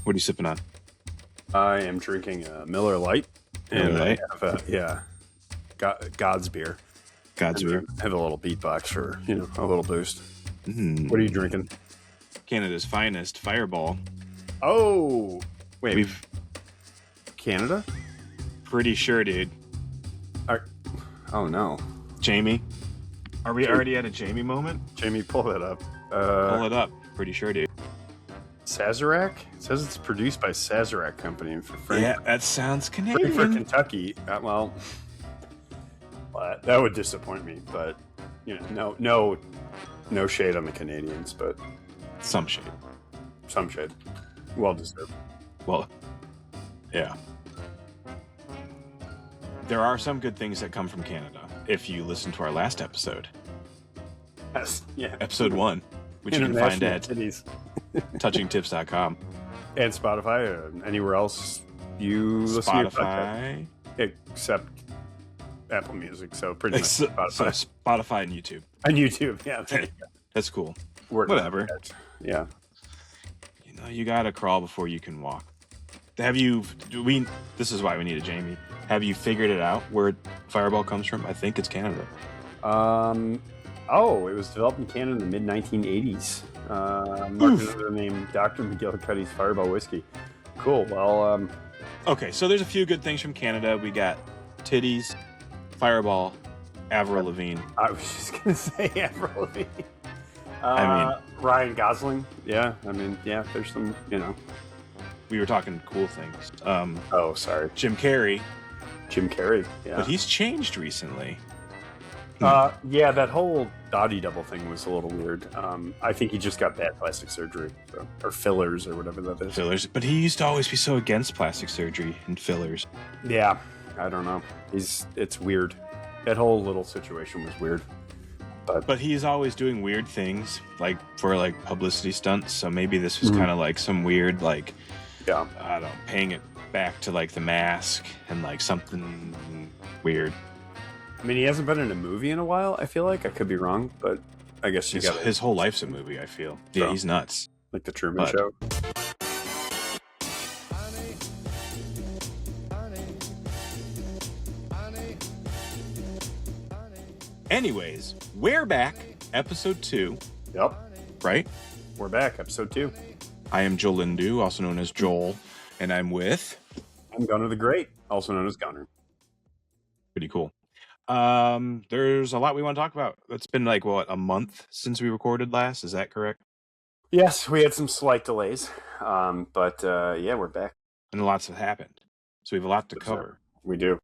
What are you sipping on? I am drinking a Miller Lite, and Miller Lite? I have God's beer. God's beer. I have a little beatbox for a little boost. Mm. What are you drinking? Canada's finest, Fireball. Oh, wait, We've Canada? pretty sure, dude. Oh no, Jamie, are we already at a Jamie moment? Jamie, pull that up. Pull it up. Pretty sure, dude. Sazerac? It says it's produced by Sazerac Company for Yeah, that sounds Frankfort, Canadian. Kentucky. Well, that would disappoint me, but no shade on the Canadians, but Some shade. some shade. Well deserved. Well, yeah. There are some good things that come from Canada. If you listen to our last episode, Yes, yeah. episode 1, which you can find at cities touchingtips.com. and Spotify and anywhere else you listen to your podcast, Spotify. except Apple Music. So pretty much So Spotify Spotify and YouTube. and YouTube. Yeah, there you go. That's cool. Working on Whatever. that. Yeah. You gotta crawl before you can walk. This is why we need a Jamie. Have you figured it out where Fireball comes from? I think it's Canada. Oh, it was developed in Canada in the mid-1980s. Marketed under the name Dr. McGillicuddy's Fireball Whiskey. Cool. Well, Okay, so there's a few good things from Canada. We got titties, Fireball, Avril Lavigne. I was just going to say Avril Lavigne. I mean- Ryan Gosling. Yeah, there's some, We were talking cool things. Oh, sorry. Jim Carrey, Jim Carrey. Yeah. but he's changed recently. Yeah, that whole body double thing was a little weird. I think he just got bad plastic surgery, or fillers, or whatever that is. Fillers, but he used to always be so against plastic surgery and fillers. Yeah, I don't know. It's weird. That whole little situation was weird. But he's always doing weird things, like for publicity stunts. So maybe this was kind of like some weird, Yeah. I don't know, paying it back to The Mask and something weird. I mean, he hasn't been in a movie in a while. I feel like I could be wrong, but I guess His whole life's a movie. I feel. Yeah, So. he's nuts. like the Truman But- Show. Anyways, we're back, episode 2, Yep, right? we're back, episode 2. I am Joel Lindu, also known as Joel, and I'm with. I'm Gunner the Great, also known as Gunner. Pretty cool. There's a lot we want to talk about. It's been a month since we recorded last. Is that correct? Yes, we had some slight delays, but yeah, we're back. And lots have happened, so we have a lot to What's cover. We do.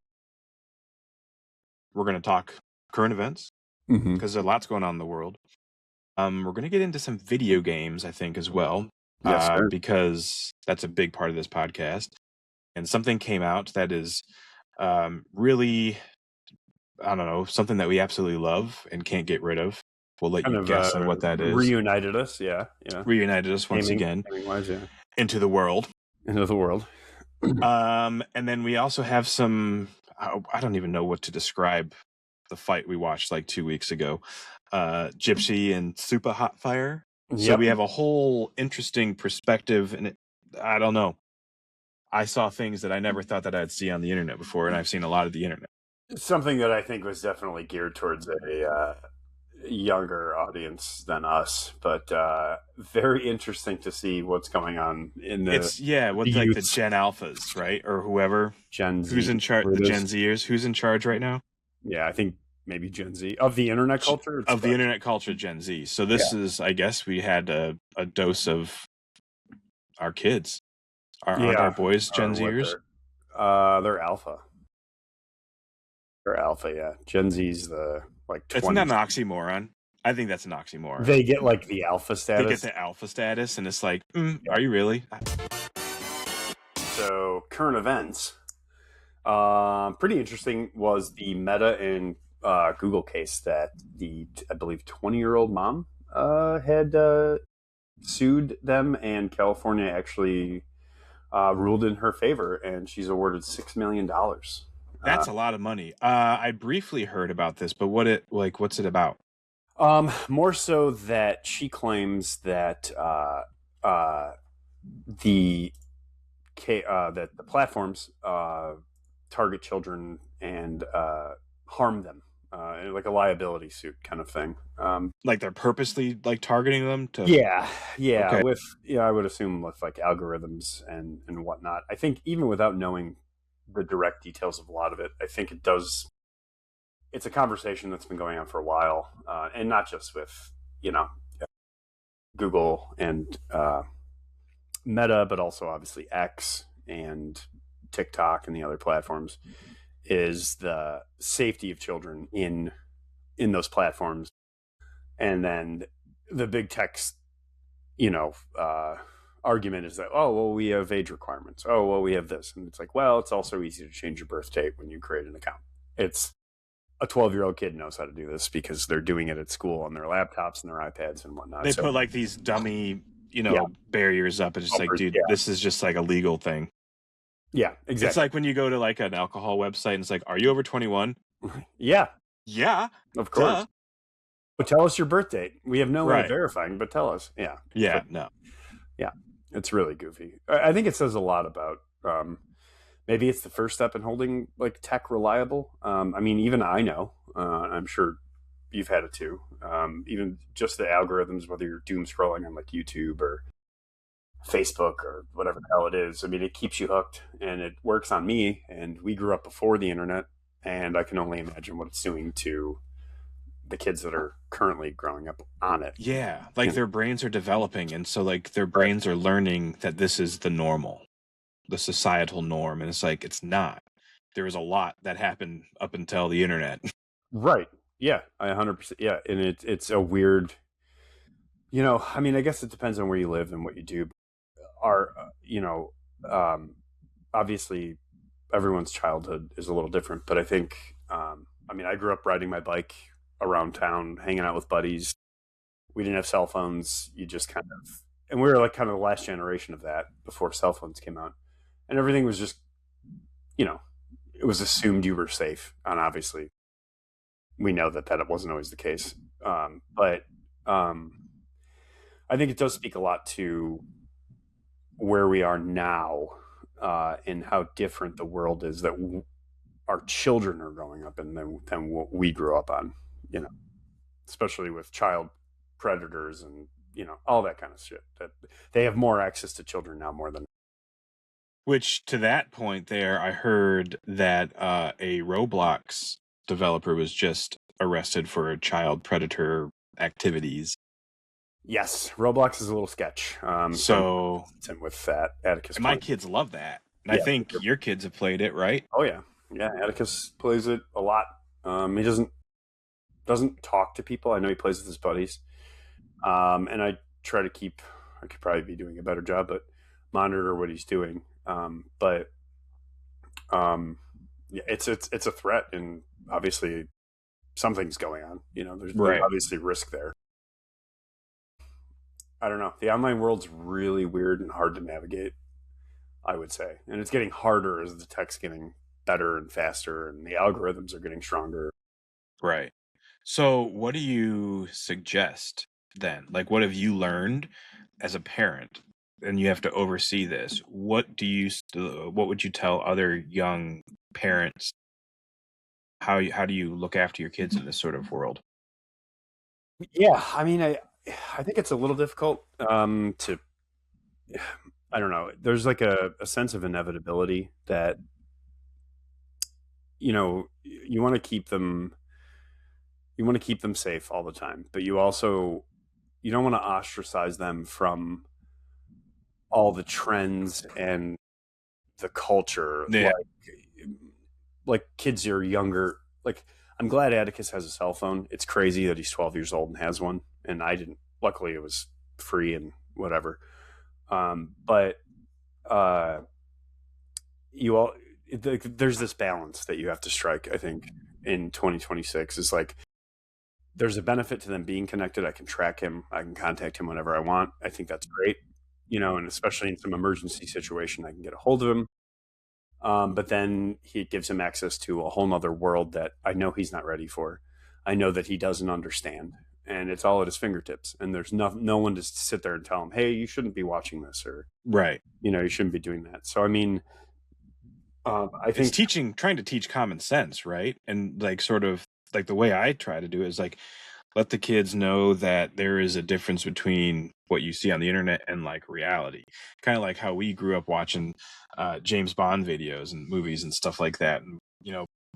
We're going to talk current events Mm-hmm. because there's lots going on in the world. We're going to get into some video games, I think, as well, Yes, sir. because that's a big part of this podcast. And something came out that is really, I don't know, something that we absolutely love and can't get rid of. We'll let you guess on what that is. Reunited us, yeah. Reunited us once again Gaming-wise, yeah. into the world. Into the world. And then we also have some, I don't even know what to describe the fight we watched 2 weeks ago. Gypsy and Super Hot Fire. So we have a whole interesting perspective, and I don't know. I saw things that I never thought that I'd see on the internet before, and I've seen a lot of the internet. Something that I think was definitely geared towards a younger audience than us, but very interesting to see what's going on in the It's with the youths. Gen Alphas, right, or whoever Gen Z. who's in charge. The Gen Zers, who's in charge right now Yeah, I think maybe Gen Z of the internet culture. of the internet culture, Gen Z. So this is, I guess, we had a dose of our kids, our boys, Gen Zers. They're alpha. They're alpha, yeah. Gen Z's the 20s. Isn't that an oxymoron? I think that's an oxymoron. They get the alpha status. They get the alpha status, and it's are you really? So current events. Pretty interesting was the Meta and Google case that I believe 20-year-old mom had sued them, and California actually ruled in her favor, and she's awarded $6 million. That's a lot of money. I briefly heard about this, but what's it about? More so that she claims that the that the platforms target children and harm them, like a liability suit kind of thing. Like they're purposely like targeting them to. Yeah, yeah. Okay. I would assume with like algorithms and whatnot. I think even without knowing the direct details of a lot of it, I think it does. It's a conversation that's been going on for a while, and not just with Google and Meta, but also obviously X and TikTok and the other platforms. Is the safety of children in those platforms, and then the big tech's argument is that, oh well, we have age requirements, oh well, we have this, and it's like, well, it's also easy to change your birth date when you create an account. It's a 12-year-old kid knows how to do this because they're doing it at school on their laptops and their iPads and whatnot. They put like these dummy barriers up. It's just like, dude, this is just like a legal thing. Yeah, exactly. It's like when you go to like an alcohol website and it's like, are you over 21? Yeah, of course. Duh. But tell us your birth date. We have no way of verifying, but tell us. Yeah. It's really goofy. I think it says a lot about maybe it's the first step in holding like tech reliable. I mean, even I know, I'm sure you've had it too. Even just the algorithms, whether you're doom scrolling on like YouTube or Facebook or whatever the hell it is. I mean, it keeps you hooked, and it works on me. And we grew up before the internet, and I can only imagine what it's doing to the kids that are currently growing up on it. Yeah, like their brains are developing, and so like their brains are learning that this is the normal, the societal norm, and it's like it's not. There was a lot that happened up until the internet. Right. Yeah, I 100%. Yeah, and it's a weird. I mean, I guess it depends on where you live and what you do. Obviously, everyone's childhood is a little different, but I think, I mean, I grew up riding my bike around town, hanging out with buddies. We didn't have cell phones. You just and we were like kind of the last generation of that before cell phones came out, and everything was just, it was assumed you were safe, and obviously, we know that wasn't always the case. But I think it does speak a lot to where we are now, and how different the world is that our children are growing up in than what we grew up on, especially with child predators and, all that kind of shit. That they have more access to children now more than. Which, to that point there, I heard that a Roblox developer was just arrested for child predator activities. Yes, Roblox is a little sketch. So with that, Atticus. My kids love that. And I think your kids have played it, right? Oh yeah, Atticus plays it a lot. He doesn't talk to people. I know he plays with his buddies, and I try to keep. I could probably be doing a better job, but monitor what he's doing. It's a threat, and obviously something's going on. There's obviously risk there. I don't know. The online world's really weird and hard to navigate, I would say. And it's getting harder as the tech's getting better and faster and the algorithms are getting stronger. Right. So what do you suggest then? Like, what have you learned as a parent? And you have to oversee this. What would you tell other young parents? How do you look after your kids in this sort of world? Yeah, I mean, I think it's a little difficult to. I don't know. There's like a sense of inevitability that you want to keep them. You want to keep them safe all the time, but you don't want to ostracize them from all the trends and the culture. Yeah. Like kids are younger. Like, I'm glad Atticus has a cell phone. It's crazy that he's 12 years old and has one, and I didn't. Luckily, it was free and whatever. But there's this balance that you have to strike, I think, in 2026. Is like there's a benefit to them being connected. I can track him. I can contact him whenever I want. I think that's great. And especially in some emergency situation, I can get a hold of him. But then he gives him access to a whole nother world that I know he's not ready for. I know that he doesn't understand. and it's all at his fingertips, and there's no one to sit there and tell him, hey, you shouldn't be watching this, or right, you shouldn't be doing that. So I mean, I it's think trying to teach common sense, right? And like sort of like the way I try to do it is like let the kids know that there is a difference between what you see on the internet and like reality. Kind of like how we grew up watching James Bond videos and movies and stuff like that, and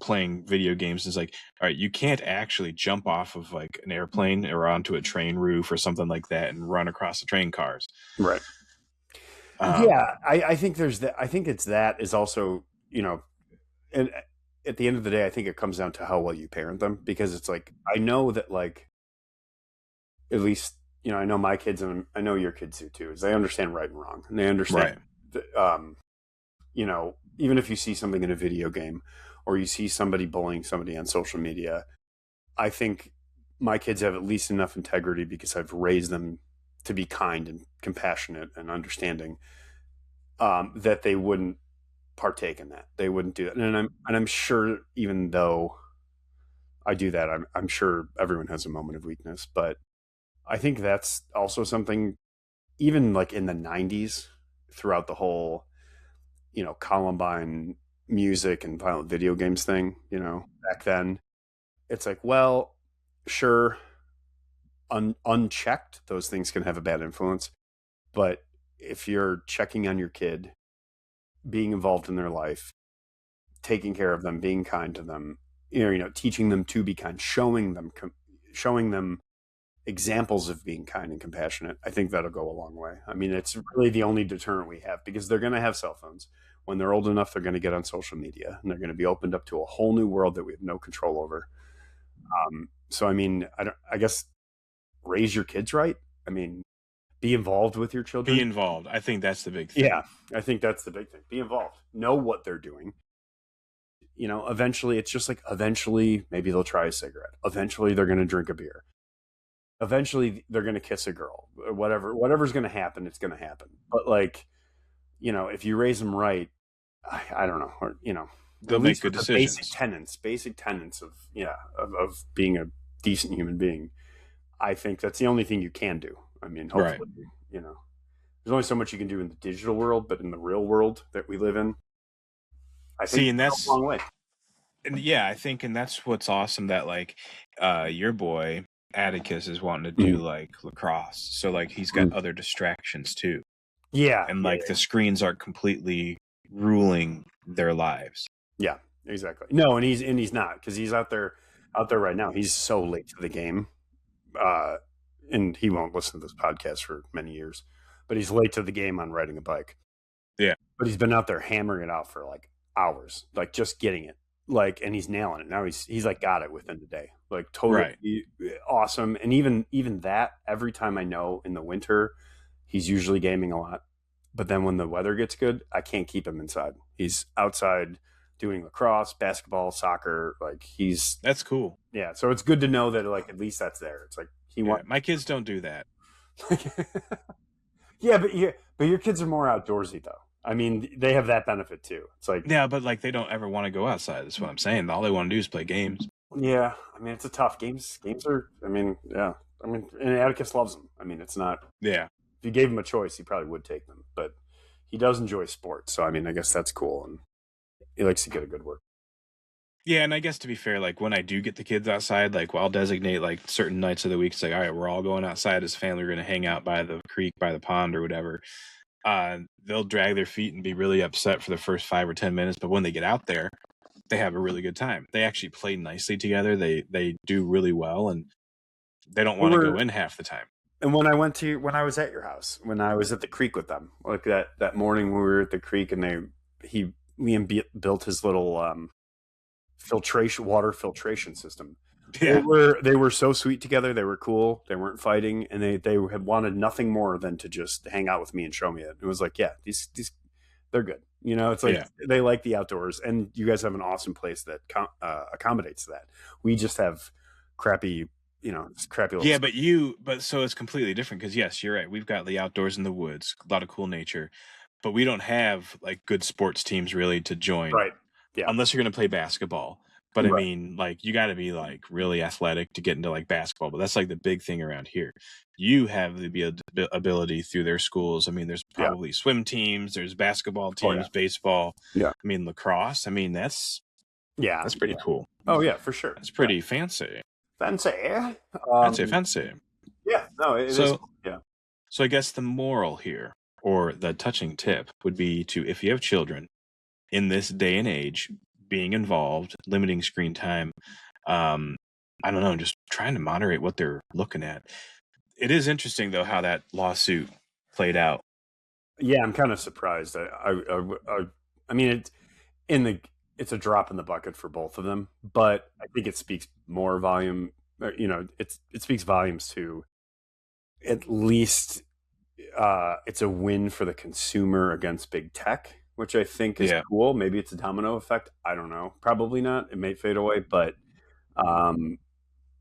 playing video games. Is like, all right, you can't actually jump off of like an airplane or onto a train roof or something like that and run across the train cars. right. Um, Yeah, I think there's that. I think it's that is also, and at the end of the day, I think it comes down to how well you parent them, because it's like, I know that, like, at least, I know my kids, and I know your kids do too, is they understand right and wrong, and they understand right. that, even if you see something in a video game or you see somebody bullying somebody on social media, I think my kids have at least enough integrity, because I've raised them to be kind and compassionate and understanding, that they wouldn't partake in that. They wouldn't do that. And I'm sure, even though I do that, I'm sure everyone has a moment of weakness, but I think that's also something, even like in the 90s, throughout the whole, Columbine music and violent video games thing, back then, it's like, well, sure, unchecked, those things can have a bad influence. But if you're checking on your kid, being involved in their life, taking care of them, being kind to them, teaching them to be kind, showing them examples of being kind and compassionate, I think that'll go a long way. I mean, it's really the only deterrent we have, because they're going to have cell phones. When they're old enough, they're going to get on social media, and they're going to be opened up to a whole new world that we have no control over. So, I mean, I guess raise your kids right. I mean, be involved with your children. Be involved. I think that's the big thing. Yeah, I think that's the big thing. Be involved. Know what they're doing. Eventually, it's just like, eventually maybe they'll try a cigarette. Eventually, they're going to drink a beer. Eventually, they're going to kiss a girl. Whatever's going to happen, it's going to happen. But like, if you raise them right, I don't know, or They'll at make least good with the decisions. basic tenets of of being a decent human being. I think that's the only thing you can do. I mean, hopefully, there's only so much you can do in the digital world, but in the real world that we live in, I think And it's a long way. And yeah, I think, and that's what's awesome, that like your boy Atticus is wanting to do like lacrosse. So like he's got other distractions too. Yeah. And like the screens aren't completely ruling their lives. Yeah, exactly. No, and he's not, because he's out there right now. He's so late to the game. And he won't listen to this podcast for many years, but he's late to the game on riding a bike. Yeah. But he's been out there hammering it out for like hours, like just getting it. Like, and he's nailing it. Now he's like got it within the day. Like totally awesome. And even that, every time I know in the winter, he's usually gaming a lot. But then when the weather gets good, I can't keep him inside. He's outside doing lacrosse, basketball, soccer. Like that's cool. Yeah. So it's good to know that, like, at least that's there. It's like my kids don't do that. Yeah, but your kids are more outdoorsy though. I mean, they have that benefit too. It's like, yeah, but like they don't ever want to go outside. That's what I'm saying. All they want to do is play games. Yeah, I mean, it's a tough games. Games are. I mean, yeah. I mean, and Atticus loves them. I mean, it's not. Yeah. If you gave him a choice, he probably would take them. But he does enjoy sports, so I mean, I guess that's cool, and he likes to get a good work. Yeah, and I guess to be fair, like when I do get the kids outside, like I'll designate like certain nights of the week. It's like, all right, we're all going outside as a family. We're going to hang out by the creek, by the pond, or whatever. They'll drag their feet and be really upset for the first 5 or 10 minutes, but when they get out there, they have a really good time. They actually play nicely together. They do really well, and they don't want to go in half the time. And when I was at your house, when I was at the creek with them, like that morning when we were at the creek, and Liam built his little water filtration system. Yeah. They were so sweet together. They were cool. They weren't fighting, and they had wanted nothing more than to just hang out with me and show me it. It was like, yeah, these they're good. It's like they like the outdoors, and you guys have an awesome place that accommodates that. We just have crappy, crappy. Yeah, but so it's completely different, because yes, you're right. We've got the outdoors in the woods, a lot of cool nature, but we don't have like good sports teams really to join. Right. Yeah. Unless you're going to play basketball. But I Right. mean, like, you got to be like really athletic to get into like basketball. But that's like the big thing around here. You have the ability through their schools. I mean, there's Yeah. probably swim teams, there's basketball Oh yeah. teams, baseball. Yeah. I mean, lacrosse. I mean, that's Yeah. pretty Yeah. cool. Oh yeah, for sure. That's Yeah. pretty fancy. Fancy. Fancy, fancy. Yeah. No, it is. So, Yeah. so I guess the moral here, or the touching tip, would be to, if you have children in this day and age, being involved, limiting screen time. I don't know, just trying to moderate what they're looking at. It is interesting though how that lawsuit played out. Yeah, I'm kind of surprised. I mean, it's a drop in the bucket for both of them, but I think it speaks more volume. It speaks volumes to at least it's a win for the consumer against big tech, which I think is cool. Maybe it's a domino effect. I don't know. Probably not. It may fade away, but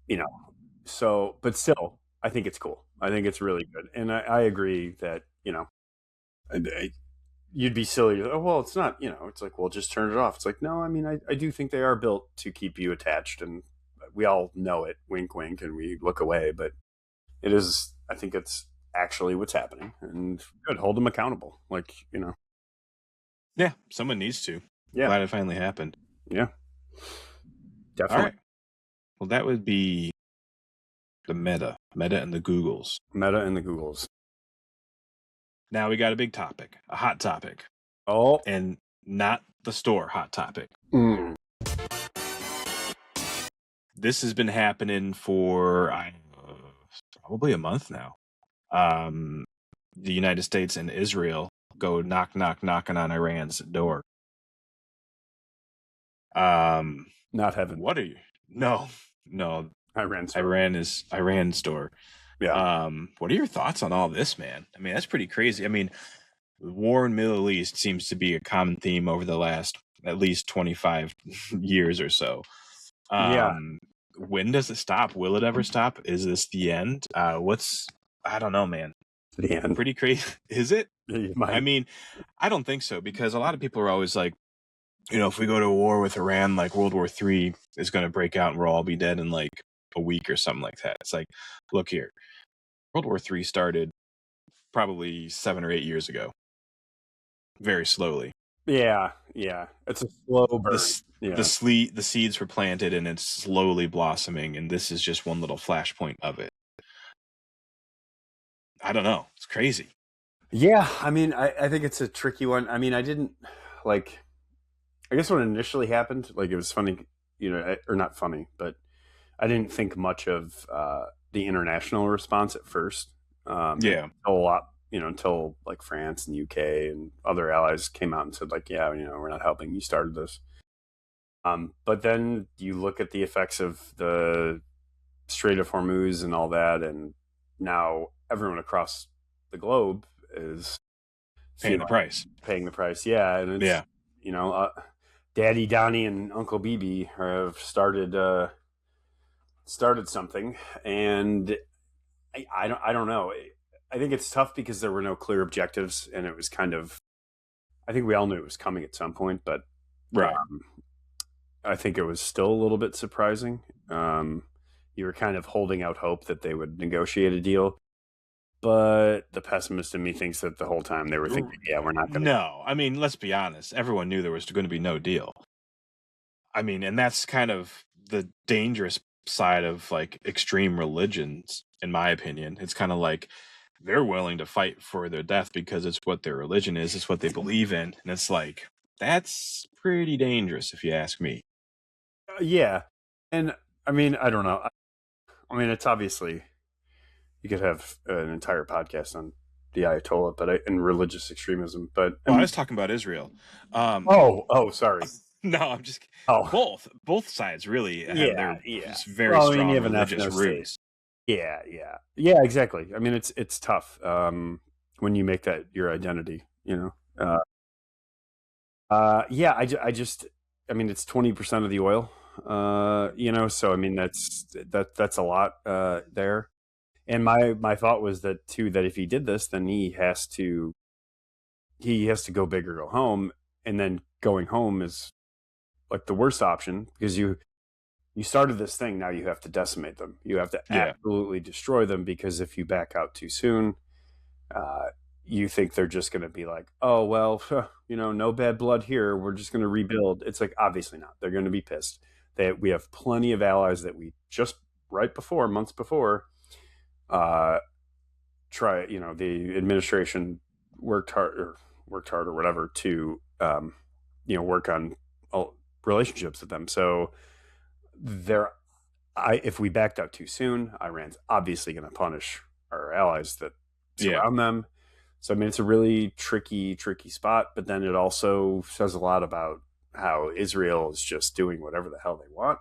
you know, but still, I think it's cool. I think it's really good, and I agree that you'd be silly. Oh well, it's not. It's like, well, just turn it off. It's like, no. I mean, I do think they are built to keep you attached, and we all know it. Wink, wink, and we look away, but it is. I think it's actually what's happening, and good. Hold them accountable. Yeah, someone needs to. Yeah, glad it finally happened. Yeah, definitely. All right. Well, that would be the Meta and the Googles. Meta and the Googles. Now we got a big topic, a hot topic. Oh, and not the store hot topic. This has been happening for probably a month now. The United States and Israel go knocking on Iran's door. Not heaven. What are you? No. Iran's door. Yeah. What are your thoughts on all this, man? I mean, that's pretty crazy. I mean, the war in the Middle East seems to be a common theme over the last at least 25 years or so. When does it stop? Will it ever stop? Is this the end? I don't know, man. The end. Pretty crazy. Is it? I mean, I don't think so, because a lot of people are always like, if we go to a war with Iran, like World War III is going to break out and we'll all be dead in like a week or something like that. It's like, look here. World War III started probably 7 or 8 years ago. Very slowly. Yeah. It's a slow burn. The seeds were planted and it's slowly blossoming, and this is just one little flashpoint of it. I don't know. It's crazy. Yeah, I mean, I think it's a tricky one. I mean, I didn't like. I guess when it initially happened, like, it was funny, or not funny, but I didn't think much of the international response at first. Yeah, a lot. Until like France and UK and other allies came out and said, like, yeah, we're not helping. You started this. But then you look at the effects of the Strait of Hormuz and all that, and now everyone across the globe is paying the price. Yeah, and it's Daddy Donnie and Uncle BB have started something, and I don't know. I think it's tough because there were no clear objectives, and it was kind of, I think we all knew it was coming at some point, but right. I think it was still a little bit surprising. You were kind of holding out hope that they would negotiate a deal, but the pessimist in me thinks that the whole time they were thinking, yeah, we're not going to. No, I mean, let's be honest. Everyone knew there was going to be no deal. I mean, and that's kind of the dangerous side of like extreme religions, in my opinion. It's kind of like they're willing to fight for their death because it's what their religion is, it's what they believe in, and it's like, that's pretty dangerous if you ask me. Yeah, and I mean, I don't know. I mean, it's obviously, you could have an entire podcast on the Ayatollah, and religious extremism. But I was talking about Israel. Sorry. No, I'm just both sides really have their very strong religious roots. Yeah, exactly. I mean, it's tough when you make that your identity. I mean, it's 20% of the oil. So I mean, that's a lot there. And my thought was that too, that if he did this, then he has to go big or go home, and then going home is like the worst option, because you you started this thing. Now you have to decimate them. You have to absolutely destroy them, because if you back out too soon, you think they're just going to be like, oh, well, no bad blood here. We're just going to rebuild. It's like, obviously not. They're going to be pissed. We have plenty of allies that we just months before, the administration worked hard or whatever to, work on relationships with them. So if we backed out too soon, Iran's obviously going to punish our allies that surround them. So, I mean, it's a really tricky spot, but then it also says a lot about how Israel is just doing whatever the hell they want.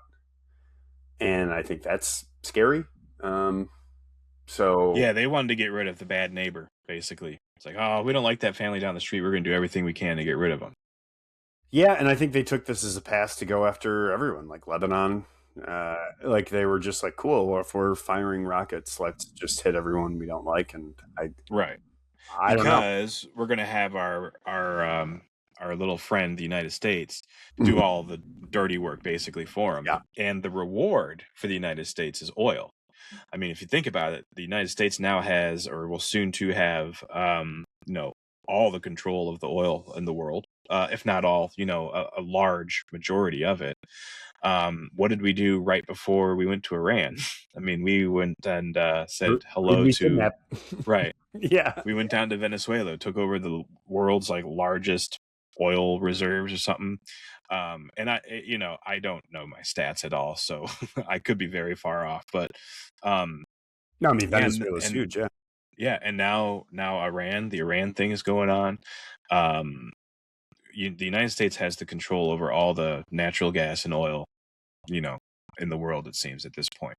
And I think that's scary. Yeah, they wanted to get rid of the bad neighbor, basically. It's like, oh, we don't like that family down the street. We're going to do everything we can to get rid of them. Yeah, and I think they took this as a pass to go after everyone, like Lebanon. Like they were just like, cool, well, if we're firing rockets, let's just hit everyone we don't like. And I don't know. Because we're going to have our little friend, the United States, do all the dirty work basically for them. Yeah. And the reward for the United States is oil. I mean, if you think about it, the United States now has, or will soon to have, all the control of the oil in the world, if not all, a large majority of it. What did we do right before we went to Iran? I mean, we went and said hello to, right. Yeah. We went down to Venezuela, took over the world's largest oil reserves or something. And I don't know my stats at all, so I could be very far off, but no, I mean, Venezuela is huge. Yeah. Yeah. And now Iran, the Iran thing is going on. The United States has the control over all the natural gas and oil, in the world, it seems, at this point.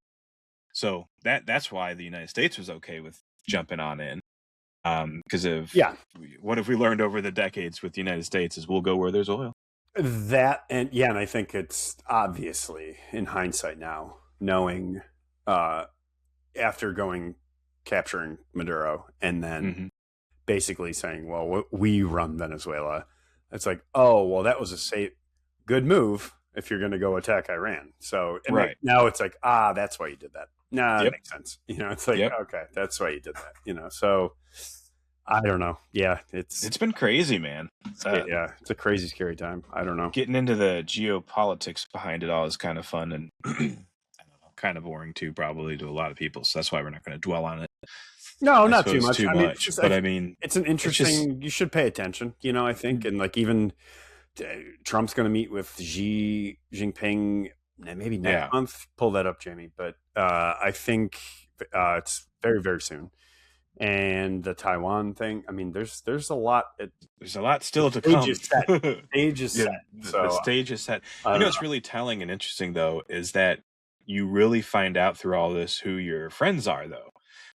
So that's why the United States was okay with jumping on in. Because what have we learned over the decades with the United States is we'll go where there's oil. And I think it's obviously in hindsight now, knowing after capturing Maduro and then basically saying, well, we run Venezuela. It's like, oh, well, that was a good move if you're going to go attack Iran. So now it's like, that's why you did that. Nah, that makes sense. It's like, okay, that's why you did that. So I don't know. Yeah, it's been crazy, man. It's a crazy, scary time. I don't know. Getting into the geopolitics behind it all is kind of fun and I don't know, kind of boring too, probably to a lot of people. So that's why we're not going to dwell on it. No, not too much. I mean, it's an interesting. You should pay attention. I think, and even Trump's going to meet with Xi Jinping maybe next month. Pull that up, Jamie. But I think it's very, very soon. And the Taiwan thing. I mean, there's a lot. There's a lot still to come. The stage is set. The stage is set. What's really telling and interesting though is that you really find out through all this who your friends are, though,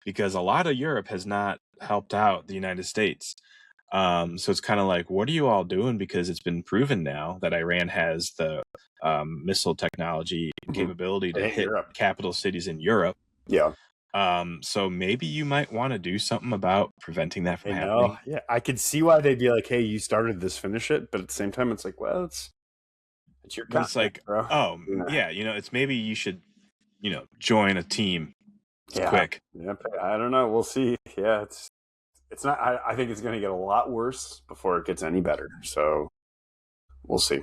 because a lot of Europe has not helped out the United States. So it's kind of like, what are you all doing? Because it's been proven now that Iran has the missile technology and capability to hit capital cities in Europe. Yeah. So maybe you might want to do something about preventing that from happening. Yeah, I could see why they'd be like, hey, you started this, finish it. But at the same time, it's like, well, it's your content, it's like, bro. It's maybe you should, join a team. Quick. Yeah, I don't know. We'll see. Yeah, it's not. I think it's going to get a lot worse before it gets any better. So we'll see.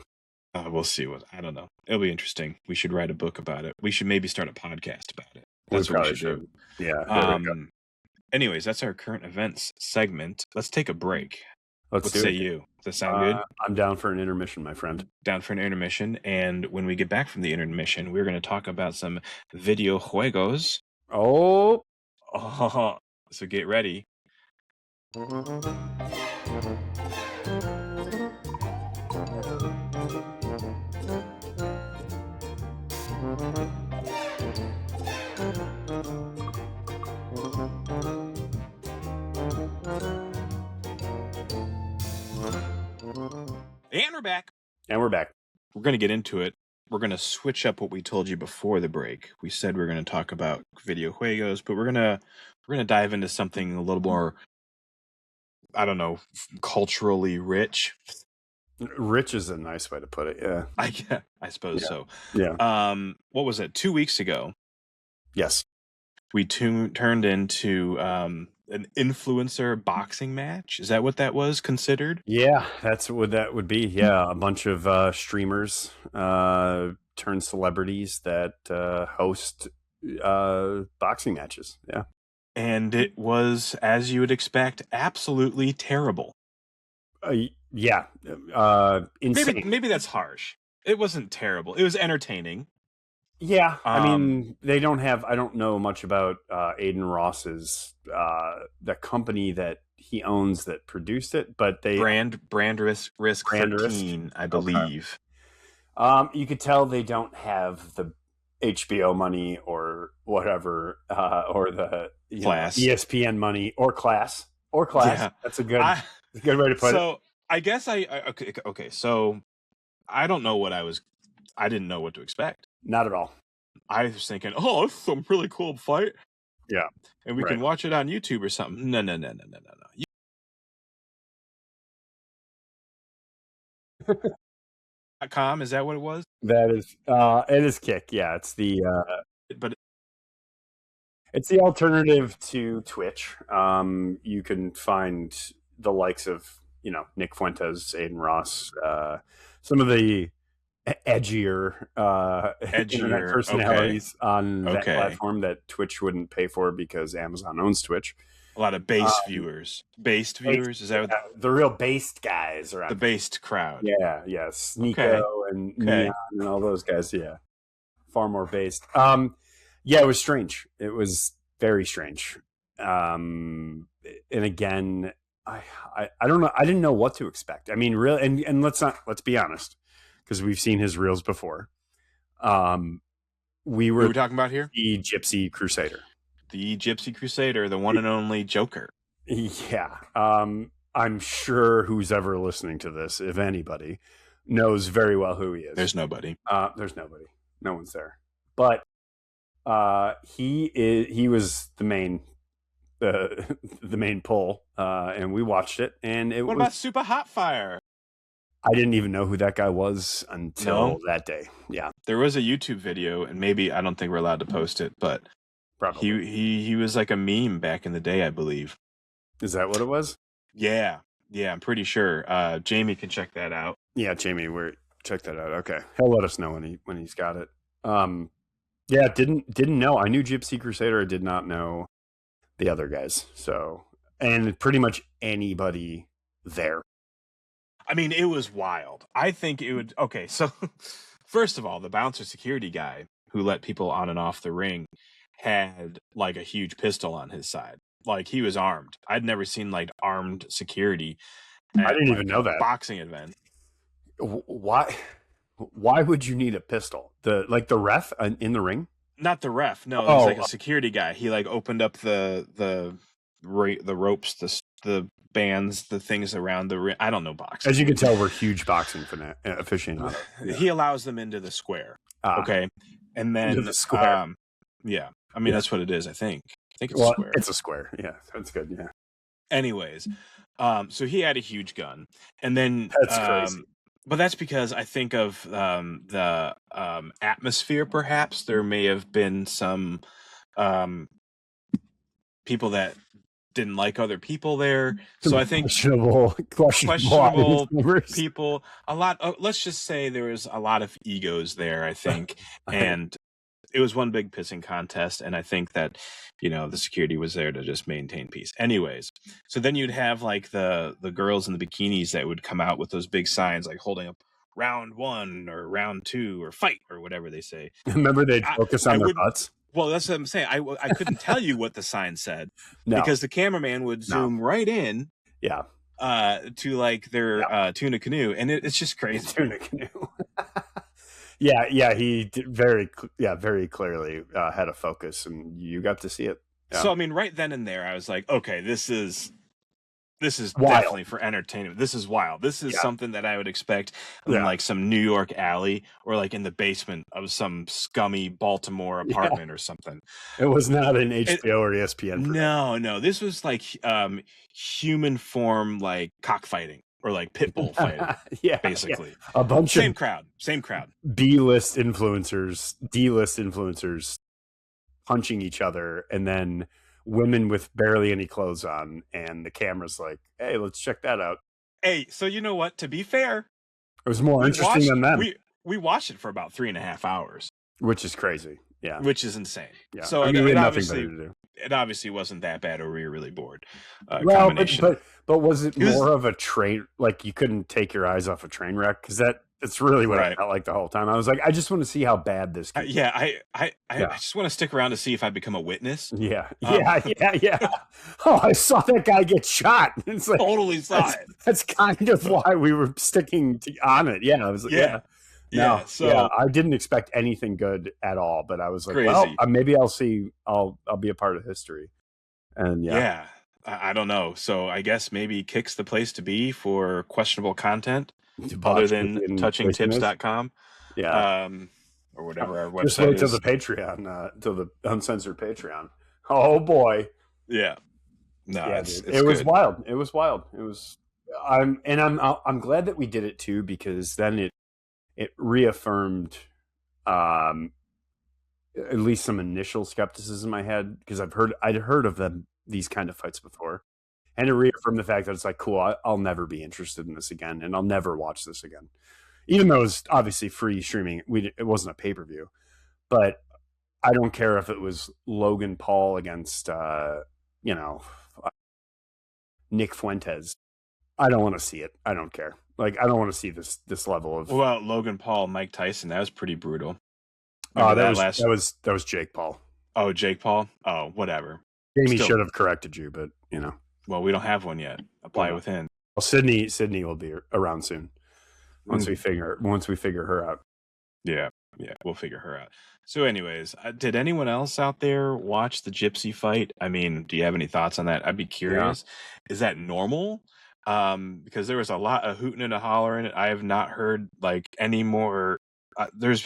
We'll see. I don't know. It'll be interesting. We should write a book about it. We should maybe start a podcast about it. That's what we should do. Yeah. Anyways, that's our current events segment. Let's take a break. What say you? Does that sound good? I'm down for an intermission, my friend. Down for an intermission. And when we get back from the intermission, we're going to talk about some videojuegos. Oh. So get ready. And we're back. We're going to get into it. We're going to switch up what we told you before the break. We said we're going to talk about videojuegos, but we're going to dive into something a little more, I don't know, culturally rich. Rich is a nice way to put it. Yeah. I suppose so. Yeah. What was it? 2 weeks ago, Yes. we turned into an influencer boxing match. Is that what that was considered? Yeah, that's what that would be. Yeah, a bunch of streamers turned celebrities that host boxing matches. Yeah. And it was, as you would expect, absolutely terrible. Yeah. Insane. Maybe that's harsh. It wasn't terrible. It was entertaining. Yeah, I mean, they don't have. I don't know much about Aiden Ross's the company that he owns that produced it, but they Brand risk Brand Risk? 13, I believe. You could tell they don't have the HBO money or whatever, or the Class. ESPN money or class. Yeah. That's a good way to put it. So I guess okay. So I don't know I didn't know what to expect. Not at all. I was thinking, oh, this is some really cool fight. Yeah. And we can watch it on YouTube or something. No. .com, is that what it was? That is it is Kick. Yeah, it's the But it's the alternative to Twitch. You can find the likes of, Nick Fuentes, Aiden Ross, some of the edgier internet personalities on that platform that Twitch wouldn't pay for because Amazon owns Twitch. A lot of based viewers. Based viewers? Is that what the real based guys are on? The based crowd. Yeah. Sneeko and Neon and all those guys. Yeah. Far more based. Yeah, it was strange. It was very strange. And again, I don't know. I didn't know what to expect. I mean, really, and let's be honest, because we've seen his reels before. We were talking about here? The Gypsy Crusader. The Gypsy Crusader, the one and only Joker. Yeah. I'm sure who's ever listening to this, if anybody, knows very well who he is. There's nobody. There's nobody. No one's there. But he was the main pull, and we watched it. And what about Super Hot Fire? I didn't even know who that guy was until that day. Yeah, there was a YouTube video, and maybe I don't think we're allowed to post it, but probably he was like a meme back in the day, I believe. Is that what it was? Yeah, I'm pretty sure. Jamie can check that out. Yeah, Jamie, check that out. Okay, he'll let us know when he's got it. Yeah, didn't know. I knew Gypsy Crusader. I did not know the other guys. So, and pretty much anybody there. I mean, it was wild. I think it would. Okay, so first of all, the bouncer security guy who let people on and off the ring had like a huge pistol on his side. Like he was armed. I'd never seen like armed security. I didn't even know that. Boxing event. Why would you need a pistol? The ref in the ring? Not the ref. No, it was like a security guy. He like opened up the ropes, the bands, the things around the ring. I don't know boxing. As you can tell, we're huge boxing aficionados. Yeah. He allows them into the square. Okay, and then into the square. Yeah, I mean that's what it is. I think it's a square. It's a square. Yeah, that's good. Yeah. Anyways, so he had a huge gun, and then that's crazy. But that's because I think of the atmosphere. Perhaps there may have been some people that didn't like other people there. So I think questionable people. A lot. Let's just say there was a lot of egos there. I think, and it was one big pissing contest. And I think that the security was there to just maintain peace. Anyways, so then you'd have like the girls in the bikinis that would come out with those big signs, like holding up round 1 or round 2 or fight or whatever they say. Remember they'd focus on their butts. Well, that's what I'm saying. I couldn't tell you what the sign said because the cameraman would zoom right in. Yeah. To like their tuna canoe, and it's just crazy. Tuna canoe. Yeah. He did very clearly had a focus, and you got to see it. Yeah. So I mean, right then and there, I was like, okay, this is definitely for entertainment. This is wild. This is something that I would expect in like some New York alley or like in the basement of some scummy Baltimore apartment or something. It was not an HBO or ESPN. No. This was like human form, like cockfighting. or like pit bull fighting. Basically, a bunch same of crowd. B-list influencers, D-list influencers punching each other, and then women with barely any clothes on, and the camera's like, "Hey, let's check that out." Hey, so you know what? To be fair, it was more interesting than them. We watched it for about 3.5 hours, which is crazy. Yeah, which is insane. Yeah, So I mean, we had nothing better to do. It obviously wasn't that bad, or we were really bored. Well, but was it more of a train? Like you couldn't take your eyes off a train wreck, because it's really what I felt like the whole time. I was like, I just want to see how bad this. I just want to stick around to see if I become a witness. Yeah. Oh, I saw that guy get shot. It's like totally saw it. That's kind of why we were sticking on it. Yeah, I was like, I didn't expect anything good at all, but I was like, well, maybe I'll be a part of history. And I don't know. So I guess maybe Kick's the place to be for questionable content other than touchingtips.com. Yeah. Or whatever our website Just wait till is. the Patreon, till the uncensored Patreon. Oh boy. Yeah. No, it was wild. It was wild. It was. I'm glad that we did it too, because then it reaffirmed at least some initial skepticism I had, because I'd heard of these kind of fights before, and it reaffirmed the fact that it's like, cool, I'll never be interested in this again, and I'll never watch this again, even though it was obviously free streaming. It wasn't a pay-per-view, but I don't care if it was Logan Paul against Nick Fuentes. I don't want to see it. I don't care. Like, I don't want to see this level of. Well, Logan Paul, Mike Tyson, that was pretty brutal. That was Jake Paul. Oh, Jake Paul. Oh, whatever. Jamie should have corrected you, but Well, we don't have one yet. Apply within. Well, Sydney will be around soon. Once we figure her out. Yeah, we'll figure her out. So, anyways, did anyone else out there watch the Gypsy fight? I mean, do you have any thoughts on that? I'd be curious. Yeah. Is that normal? Because there was a lot of hooting and a hollering. I have not heard like any more. There's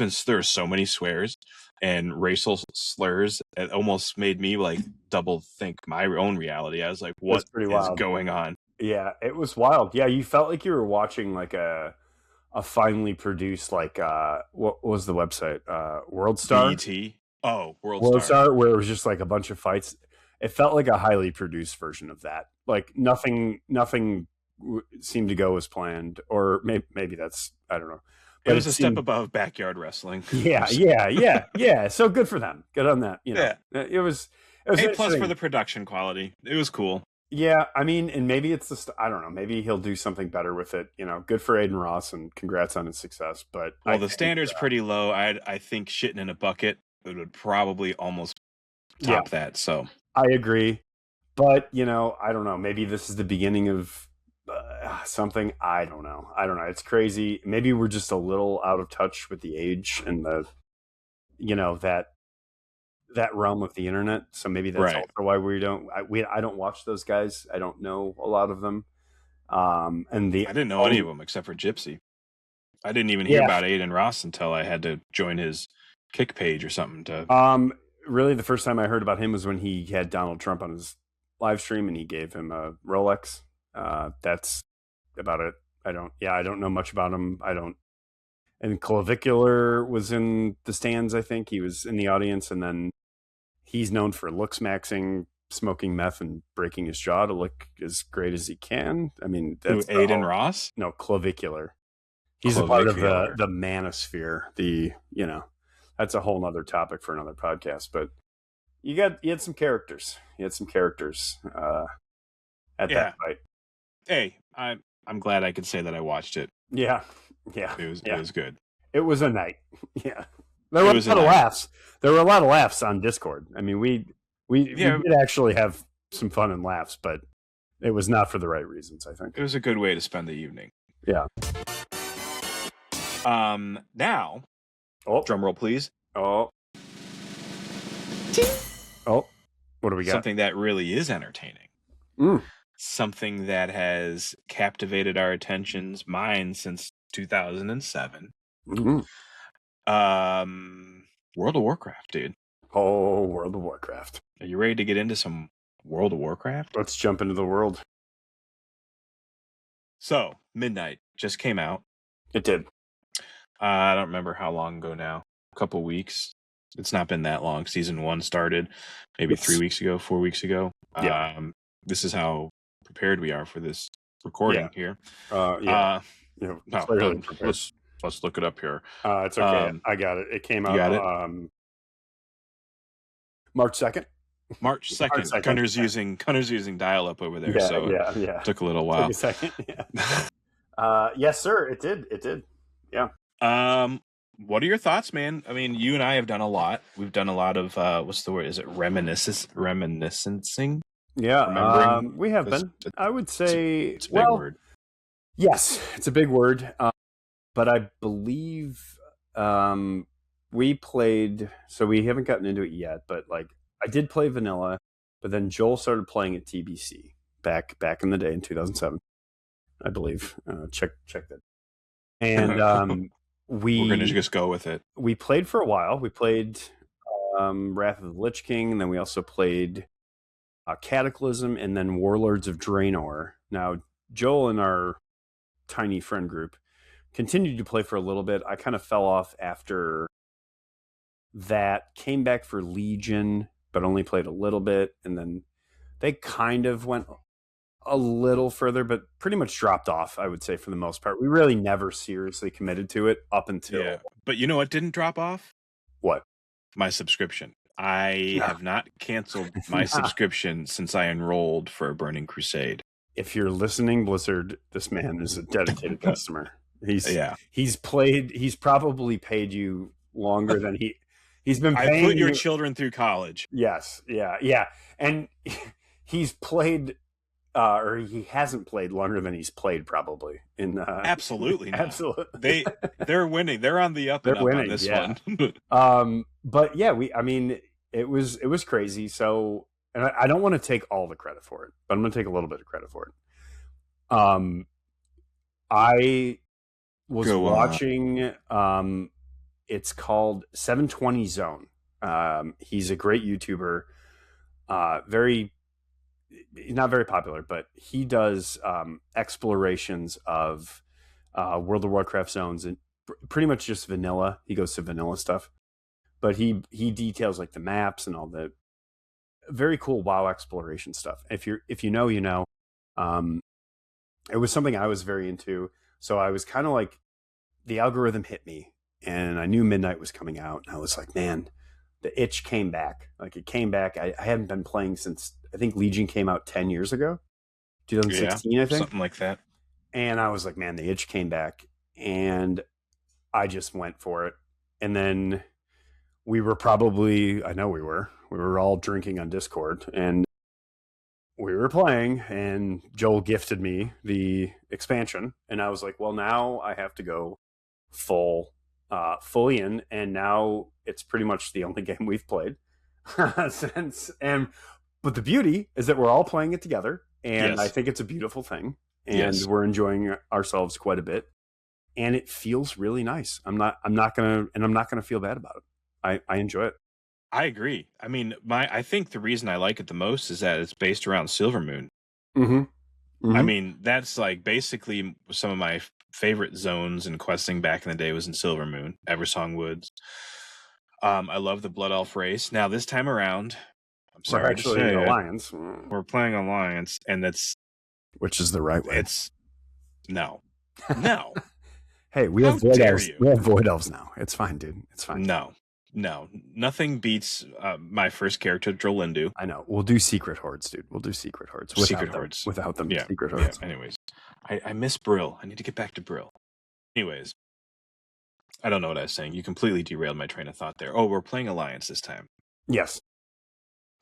so many swears and racial slurs. It almost made me like double think my own reality. I was like, what is going on? Yeah, it was wild. Yeah, you felt like you were watching like a finely produced, like what was the website? World Star? BET? Oh, World Star, where it was just like a bunch of fights. It felt like a highly produced version of that. Like nothing seemed to go as planned, or maybe that's, I don't know. But it was a step above backyard wrestling. Yeah. So good for them. Good on that. It was A+ for the production quality. It was cool. Yeah, I mean, and maybe it's just, I don't know, maybe he'll do something better with it. Good for Aiden Ross, and congrats on his success. But the standard's pretty low. I think shitting in a bucket would probably almost top that. So I agree, but I don't know. Maybe this is the beginning of something. I don't know. It's crazy. Maybe we're just a little out of touch with the age and the that realm of the internet. So maybe that's also why I don't watch those guys. I don't know a lot of them. I didn't know any of them except for Gypsy. I didn't even hear about Aiden Ross until I had to join his Kick page or something to. Really, the first time I heard about him was when he had Donald Trump on his live stream and he gave him a Rolex. That's about it. I don't know much about him. And Clavicular was in the stands. I think he was in the audience, and then he's known for looks maxing, smoking meth, and breaking his jaw to look as great as he can. I mean, that's Aiden Ross? No, Clavicular. He's a part of the manosphere. That's a whole nother topic for another podcast. But you had some characters. At that fight. Hey, I'm glad I could say that I watched it. Yeah. It was good. It was a night. Yeah. There were a lot of laughs. There were a lot of laughs on Discord. I mean, we did actually have some fun and laughs, but it was not for the right reasons, I think. It was a good way to spend the evening. Yeah. Now, drum roll, please. What do we got? Something that really is entertaining. Something that has captivated our attentions, mine, since 2007. Mm-hmm. World of Warcraft, dude. Oh, World of Warcraft. Are you ready to get into some World of Warcraft? Let's jump into the world. So, Midnight just came out. It did. I don't remember how long ago now. A couple weeks. It's not been that long. Season 1 started maybe 3 weeks ago, 4 weeks ago. Yeah. This is how prepared we are for this recording here. Yeah. Clearly prepared. Let's look it up here. It's okay. I got it. It came out. You got it? March 2nd. March 2nd. Gunner's using dial-up over there, so it took a little while. Took a second. Yeah. Yes, sir. It did. Yeah. What are your thoughts, man? I mean, you and I have done a lot. We've done a lot of what's the word? Is it reminiscing? Yeah. We have been. I would say it's a big word. Yes, it's a big word. But I believe we played. So we haven't gotten into it yet. But like, I did play vanilla. But then Joel started playing at TBC back in the day in 2007, I believe. Check that. And we're gonna just go with it. We played for a while. We played Wrath of the Lich King, and then we also played Cataclysm, and then Warlords of Draenor. Now, Joel and our tiny friend group continued to play for a little bit. I kind of fell off after that. Came back for Legion, but only played a little bit, and then they kind of went a little further, but pretty much dropped off, I would say, for the most part. We really never seriously committed to it up until... Yeah. But you know what didn't drop off? What? My subscription. I have not canceled my subscription since I enrolled for a Burning Crusade. If you're listening, Blizzard, this man is a dedicated customer. He's probably paid you longer than he's been paying. I put your children through college. Yes. Yeah. And he's played... or he hasn't played longer than he's played, probably. Absolutely not. Absolutely. They're winning. They're on the up and up on this one. But yeah, it was crazy. So, and I don't want to take all the credit for it, but I'm going to take a little bit of credit for it. I was watching. It's called 720 Zone. He's a great YouTuber. He's not very popular, but he does explorations of World of Warcraft zones and pretty much just vanilla. He goes to vanilla stuff, but he details like the maps and all the very cool WoW exploration stuff. If you know, you know. It was something I was very into, so I was kind of like, the algorithm hit me, and I knew Midnight was coming out, and I was like, man, the itch came back. Like, it came back. I hadn't been playing since, I think Legion came out 10 years ago, 2016, I think. Something like that. And I was like, man, the itch came back, and I just went for it. And then we were all drinking on Discord, and we were playing, and Joel gifted me the expansion, and I was like, well, now I have to go fully in, and now it's pretty much the only game we've played since. But the beauty is that we're all playing it together, and I think it's a beautiful thing, and we're enjoying ourselves quite a bit, and it feels really nice. I'm not gonna feel bad about it. I enjoy it. I agree. I mean, I think the reason I like it the most is that it's based around Silvermoon. I mean, that's like basically some of my favorite zones and questing back in the day was in Silvermoon, Eversong Woods. I love the Blood Elf race. Now this time around, I'm sorry to say, Alliance. We're playing Alliance, and which is the right way. It's no. Hey, we have Void Elves. We have Void Elves now. It's fine, dude. It's fine. No, nothing beats my first character, Drolindu. I know. We'll do Secret Hordes, dude. We'll do Secret Hordes. Without them. Yeah. Secret Hordes. Yeah. Anyways, I miss Brill. I need to get back to Brill. Anyways, I don't know what I was saying. You completely derailed my train of thought there. Oh, we're playing Alliance this time. Yes.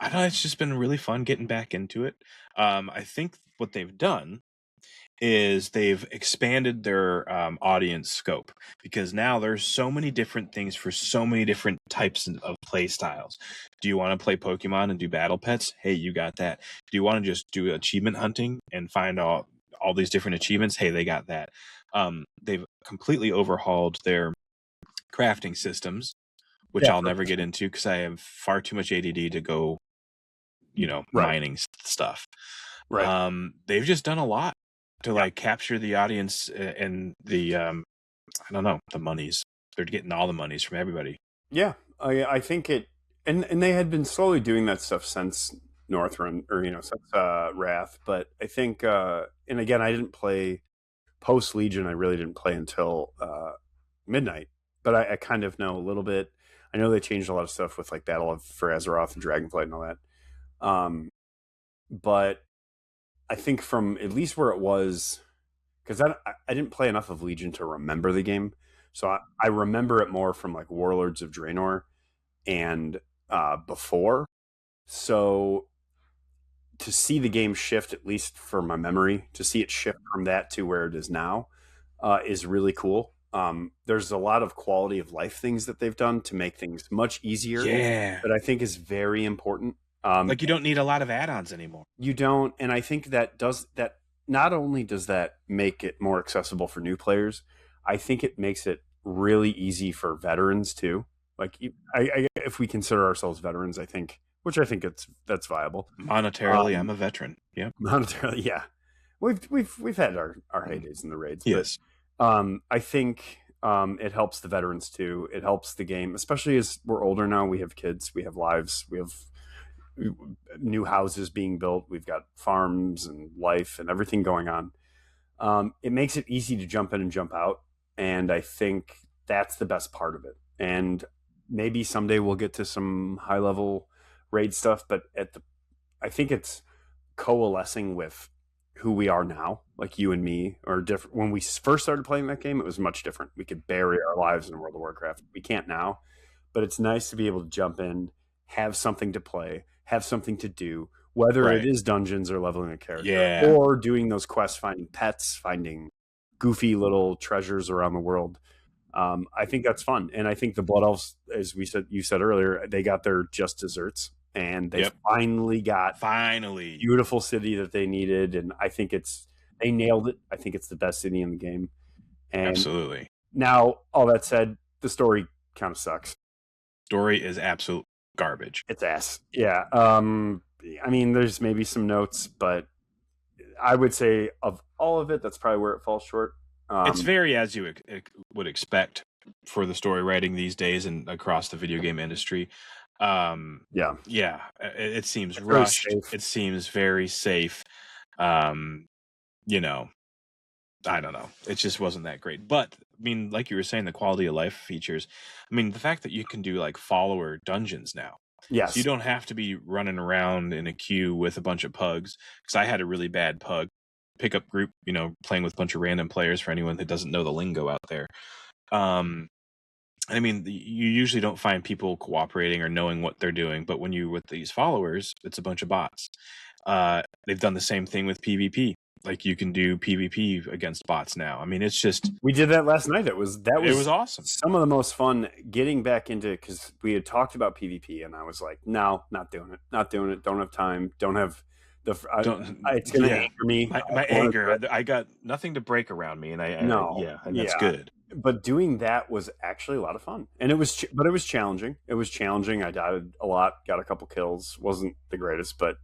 I don't know. It's just been really fun getting back into it. I think what they've done is they've expanded their audience scope, because now there's so many different things for so many different types of play styles. Do you want to play Pokemon and do battle pets? Hey, you got that. Do you want to just do achievement hunting and find all these different achievements? Hey, they got that. They've completely overhauled their crafting systems, which I'll never get into because I have far too much ADD to go, mining stuff. Right. They've just done a lot. to like capture the audience and the I don't know, the monies. They're getting all the monies from everybody. Yeah, I think it, and they had been slowly doing that stuff since Northrend, or since Wrath. But I think, and again, I didn't play post Legion. I really didn't play until Midnight, but I kind of know a little bit. I know they changed a lot of stuff with like for Azeroth and Dragonflight and all that. But I think from at least where it was, because I didn't play enough of Legion to remember the game, so I remember it more from like Warlords of Draenor and before. So to see the game shift, at least for my memory, to see it shift from that to where it is now, is really cool. There's a lot of quality of life things that they've done to make things much easier. Yeah, that I think is very important. like you don't need a lot of add-ons anymore. You don't, and I think that does that. Not only does that make it more accessible for new players, I think it makes it really easy for veterans too. Like, if we consider ourselves veterans, I think, which I think that's viable. Monetarily, I'm a veteran. Yeah, Monetarily, yeah. We've had our heydays in the raids. Yes. But, I think it helps the veterans too. It helps the game, especially as we're older now. We have kids, we have lives, we have new houses being built, we've got farms and life and everything going on. It makes it easy to jump in and jump out, and I think that's the best part of it. And maybe someday we'll get to some high level raid stuff, but I think it's coalescing with who we are now. Like you and me are different. When we first started playing that game, it was much different. We could bury our lives in World of Warcraft. We can't now, but it's nice to be able to jump in, have something to play, have something to do, whether it is dungeons or leveling a character, or doing those quests, finding pets, finding goofy little treasures around the world. I think that's fun, and I think the Blood Elves, as you said earlier, they got their just desserts, and they finally got beautiful city that they needed, and I think they nailed it. I think it's the best city in the game. And absolutely. Now, all that said, the story kind of sucks. Story is absolute garbage. It's ass. Yeah. I mean, there's maybe some notes, but I would say of all of it, that's probably where it falls short. It's very as you would expect for the story writing these days and across the video game industry. It seems rushed. It seems very safe. I don't know. It just wasn't that great. But I mean, like you were saying, the quality of life features. I mean, the fact that you can do like follower dungeons now. Yes. So you don't have to be running around in a queue with a bunch of pugs. Because I had a really bad pug pickup group, playing with a bunch of random players for anyone that doesn't know the lingo out there. I mean, you usually don't find people cooperating or knowing what they're doing. But when you're with these followers, it's a bunch of bots. They've done the same thing with PvP. Like you can do PvP against bots now. I mean, it's just we did that last night. It was awesome. Some of the most fun getting back into, because we had talked about PvP, and I was like, no, not doing it. Don't have time. Don't have it's gonna anger me. My anger. I got nothing to break around me, and that's good. But doing that was actually a lot of fun, and it was challenging. It was challenging. I died a lot, got a couple kills. Wasn't the greatest, but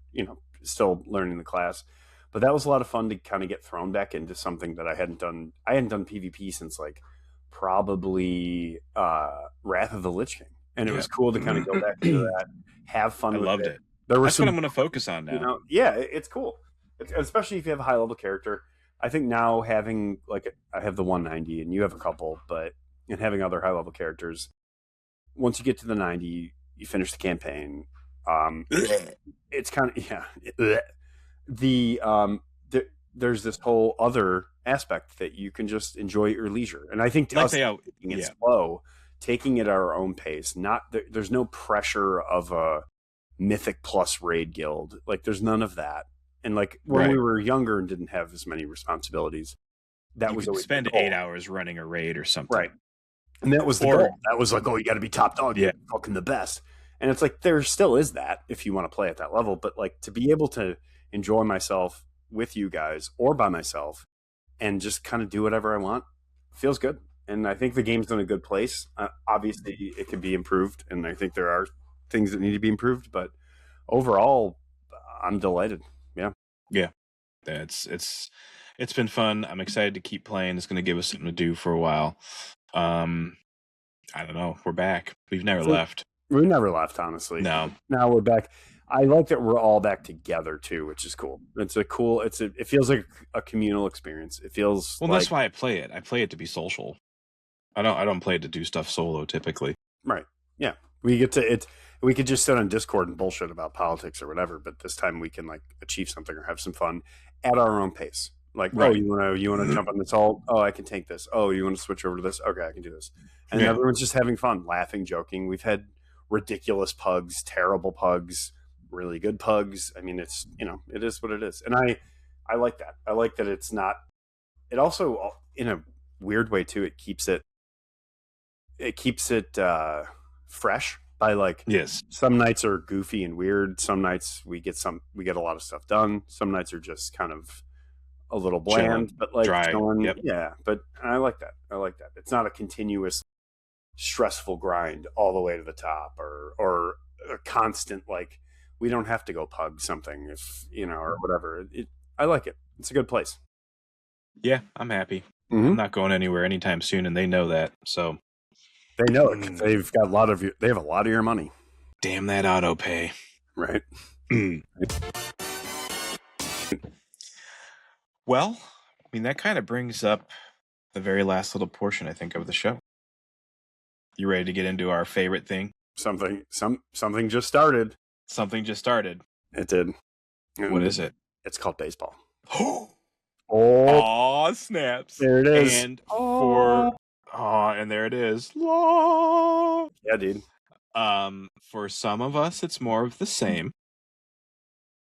still learning the class. But that was a lot of fun to kind of get thrown back into something that I hadn't done. I hadn't done PvP since like probably Wrath of the Lich King, and it was cool to kind of go back into that, have fun. I loved it. That's what I'm going to focus on now. It's cool, especially if you have a high level character. I think now having I have the 190 and you have a couple, and having other high level characters, once you get to the 90, you finish the campaign. It's kind of there's this whole other aspect that you can just enjoy at your leisure, and I think taking it slow, taking it at our own pace. There's no pressure of a Mythic plus raid guild. Like there's none of that. And like when we were younger and didn't have as many responsibilities, that was always spend 8 hours running a raid or something, right? And that was the goal. That was like, you got to be top dog, fucking the best. And it's like there still is that if you want to play at that level, but like to be able to enjoy myself with you guys or by myself and just kind of do whatever I want feels good. And I think the game's in a good place. Obviously, it can be improved, and I think there are things that need to be improved. But overall, I'm delighted. Yeah, it's It's been fun. I'm excited to keep playing. It's going to give us something to do for a while. I don't know. We're back. We've never left. We never left, honestly. No. Now we're back. I like that we're all back together too, which is cool. It feels like a communal experience. It feels that's why I play it. I play it to be social. I don't play it to do stuff solo typically. Right. Yeah. We could just sit on Discord and bullshit about politics or whatever, but this time we can like achieve something or have some fun at our own pace. Like, right. Oh, you wanna jump on this alt? Oh, I can take this. Oh, you want to switch over to this? Okay, I can do this. And everyone's just having fun, laughing, joking. We've had ridiculous pugs, terrible pugs, really good pugs. I mean, it's, it is what it is. And I like that. I like that it's not, it also, in a weird way too, it keeps it fresh by like, yes, some nights are goofy and weird. Some nights we get a lot of stuff done. Some nights are just kind of a little bland, but like dry. Yep. Yeah, but I like that. It's not a continuous stressful grind all the way to the top or a constant, like, we don't have to go pug something if, or whatever. I like it. It's a good place. Yeah, I'm happy. Mm-hmm. I'm not going anywhere anytime soon, and they know that. So they know it. They've got they have a lot of your money. Damn that auto pay. Right. Well, I mean, that kind of brings up the very last little portion, I think, of the show. You ready to get into our favorite thing? Something just started. Something just started. It did. What is it? It's called baseball. Oh, snaps. There it is. And and there it is. Yeah, dude. For some of us, it's more of the same.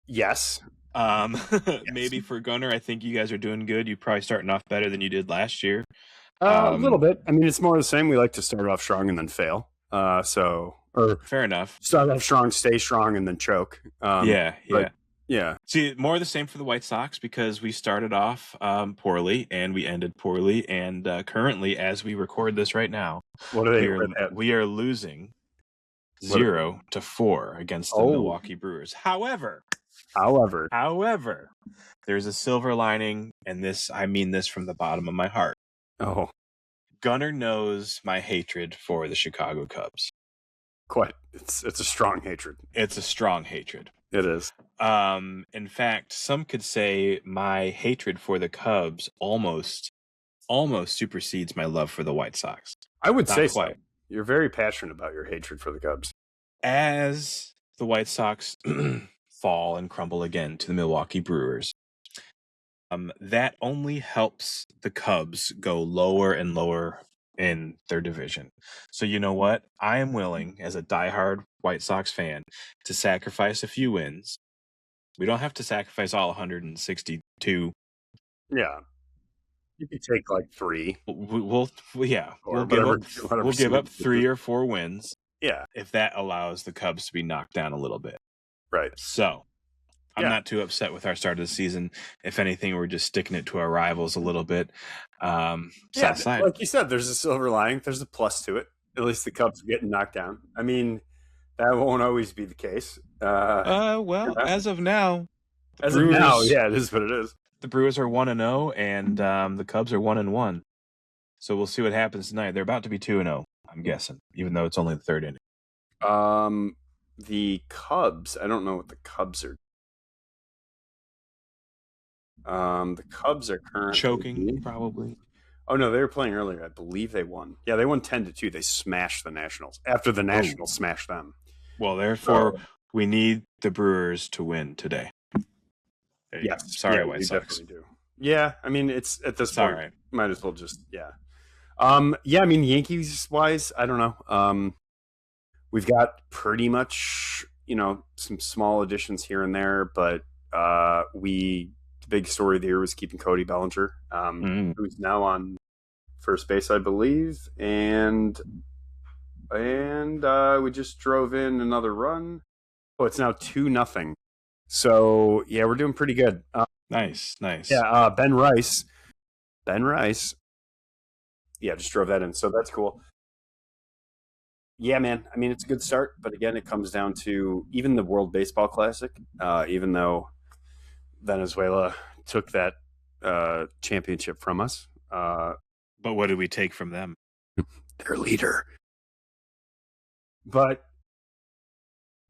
Yes. Yes. Maybe for Gunner, I think you guys are doing good. You're probably starting off better than you did last year. A little bit. I mean, it's more of the same. We like to start off strong and then fail. Fair enough. Start off strong, stay strong, and then choke. Yeah. See, more of the same for the White Sox because we started off poorly and we ended poorly. And currently, as we record this right now, we are losing 0-4 against the Milwaukee Brewers. However, there's a silver lining, and I mean this from the bottom of my heart. Oh. Gunner knows my hatred for the Chicago Cubs. Quite. It's a strong hatred. It's a strong hatred. It is. In fact, some could say my hatred for the Cubs almost supersedes my love for the White Sox. I would say so. You're very passionate about your hatred for the Cubs. As the White Sox fall and crumble again to the Milwaukee Brewers, that only helps the Cubs go lower and lower in their division. So you know what? I am willing, as a diehard White Sox fan, to sacrifice a few wins. We don't have to sacrifice all 162. Yeah. You could take like 3. We'll give up 3 or 4 wins. Yeah. If that allows the Cubs to be knocked down a little bit. Right. So I'm not too upset with our start of the season. If anything, we're just sticking it to our rivals a little bit. Like you said, there's a silver lining. There's a plus to it. At least the Cubs are getting knocked down. I mean, that won't always be the case. As of now, it is what it is. The Brewers are 1-0, and the Cubs are 1-1. So we'll see what happens tonight. They're about to be 2-0, I'm guessing, even though it's only the third inning. The Cubs, I don't know what the Cubs are. The Cubs are currently choking, probably. Oh no, they were playing earlier. I believe they won. Yeah, they won 10-2. They smashed the Nationals after the Nationals smashed them. Well, therefore, we need the Brewers to win today. Yes, sorry, White Sox. Definitely do. Yeah, I mean, it's at this point. Right. Might as well just I mean, Yankees wise, I don't know. We've got pretty much some small additions here and there, but the big story there was keeping Cody Bellinger, who's now on first base, I believe, and we just drove in another run. Oh, it's now 2-0. So yeah, we're doing pretty good. Nice. Yeah, Ben Rice. Yeah, just drove that in, so that's cool. Yeah, man. I mean, it's a good start, but again, it comes down to even the World Baseball Classic. Even though Venezuela took that championship from us. But what did we take from them? Their leader. But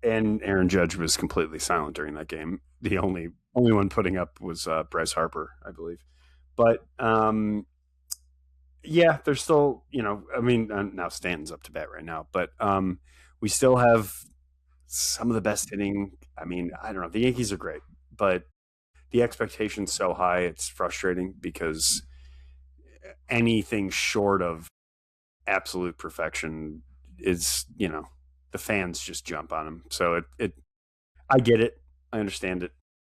and Aaron Judge was completely silent during that game. The only one putting up was Bryce Harper, I believe. But yeah, there's still, I mean, now Stanton's up to bat right now, but we still have some of the best hitting. I mean, I don't know. The Yankees are great, but the expectation's so high, it's frustrating because anything short of absolute perfection is, the fans just jump on them. So I get it. I understand it.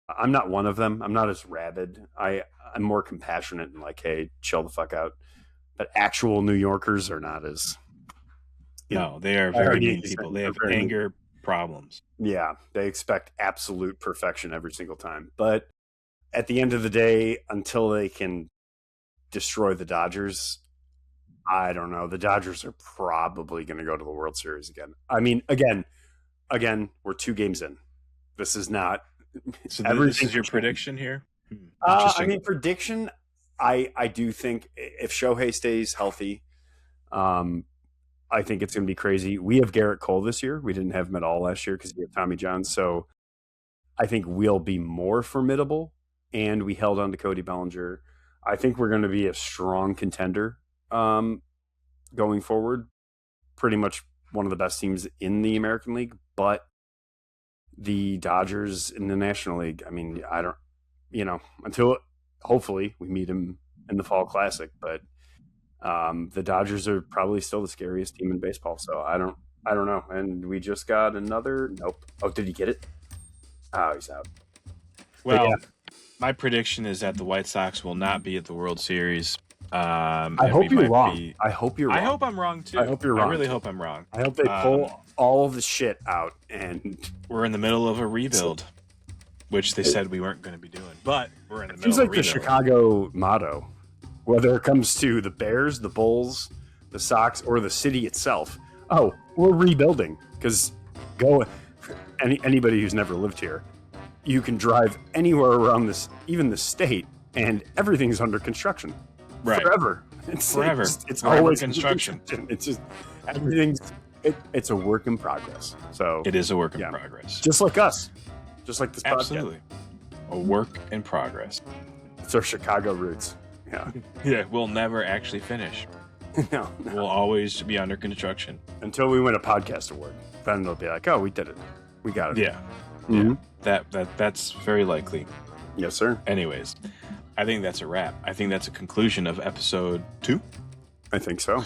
I'm not one of them. I'm not as rabid. I'm more compassionate and like, hey, chill the fuck out. But actual New Yorkers are not as. No, they are very mean people. They have anger problems. Yeah, they expect absolute perfection every single time. But at the end of the day, until they can destroy the Dodgers, I don't know. The Dodgers are probably going to go to the World Series again. I mean, again, we're 2 games in. This is not. So this is your prediction here? I mean, prediction. I do think if Shohei stays healthy, I think it's going to be crazy. We have Garrett Cole this year. We didn't have him at all last year because we have Tommy John. So I think we'll be more formidable. And we held on to Cody Bellinger. I think we're going to be a strong contender going forward. Pretty much one of the best teams in the American League. But the Dodgers in the National League, I mean, I don't, until hopefully we meet them in the Fall Classic. But the Dodgers are probably still the scariest team in baseball. So I don't know. And we just got another. Nope. Oh, did he get it? Oh, he's out. Well, yeah. My prediction is that the White Sox will not be at the World Series. I hope you're wrong. I hope you're wrong. I hope I'm wrong too. I hope you're wrong. I really hope I'm wrong. I hope they pull all the shit out. And we're in the middle of a rebuild, which they said we weren't going to be doing. But we're in the middle of a rebuild. Seems like the Chicago motto, whether it comes to the Bears, the Bulls, the Sox, or the city itself. Oh, we're rebuilding because anybody who's never lived here. You can drive anywhere around this, even the state, and everything's under construction. Right. Forever. It's forever always construction. It's just everything's. It's a work in progress. So it is a work in progress. Just like us. Just like this podcast. Absolutely. A work in progress. It's our Chicago roots. Yeah. Yeah. We'll never actually finish. No. We'll always be under construction until we win a podcast award. Then they'll be like, "Oh, we did it. We got it." Yeah. Mm-hmm. That's very likely. Yes, sir. Anyways, I think that's a wrap. I think that's a conclusion of episode 2. I think so.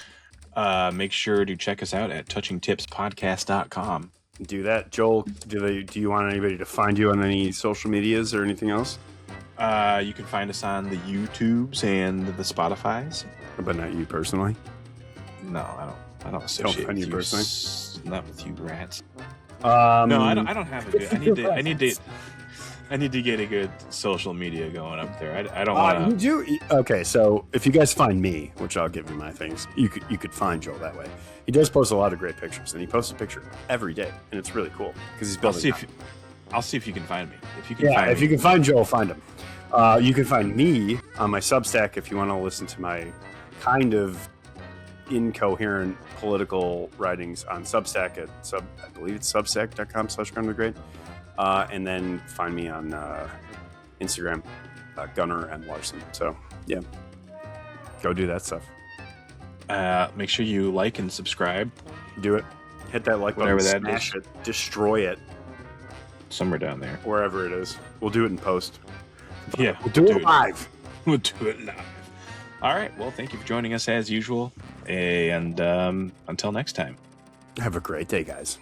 Make sure to check us out at touchingtipspodcast.com. Do that. Joel, do you want anybody to find you on any social medias or anything else? You can find us on the YouTubes and the Spotifys. But not you personally? No, I don't associate with you personally. Not with you rats. No, I don't have a good. I need to get a good social media going up there. I don't want to. You do. Okay, so if you guys find me, which I'll give you my things, you could find Joel that way. He does post a lot of great pictures, and he posts a picture every day, and it's really cool because he's building. I'll see if you can find me. If you can find Joel, find him. You can find me on my Substack if you want to listen to my kind of incoherent political writings on Substack at I believe it's substack.com/GunnerGreat. And then find me on Instagram, Gunner and Larson. So yeah, go do that stuff. Make sure you like and subscribe. Do it. Hit that like button. Smash it. Destroy it. Somewhere down there. Wherever it is. We'll do it in post. Yeah. We'll do it live. We'll do it live. All right. Well, thank you for joining us as usual. And until next time. Have a great day, guys.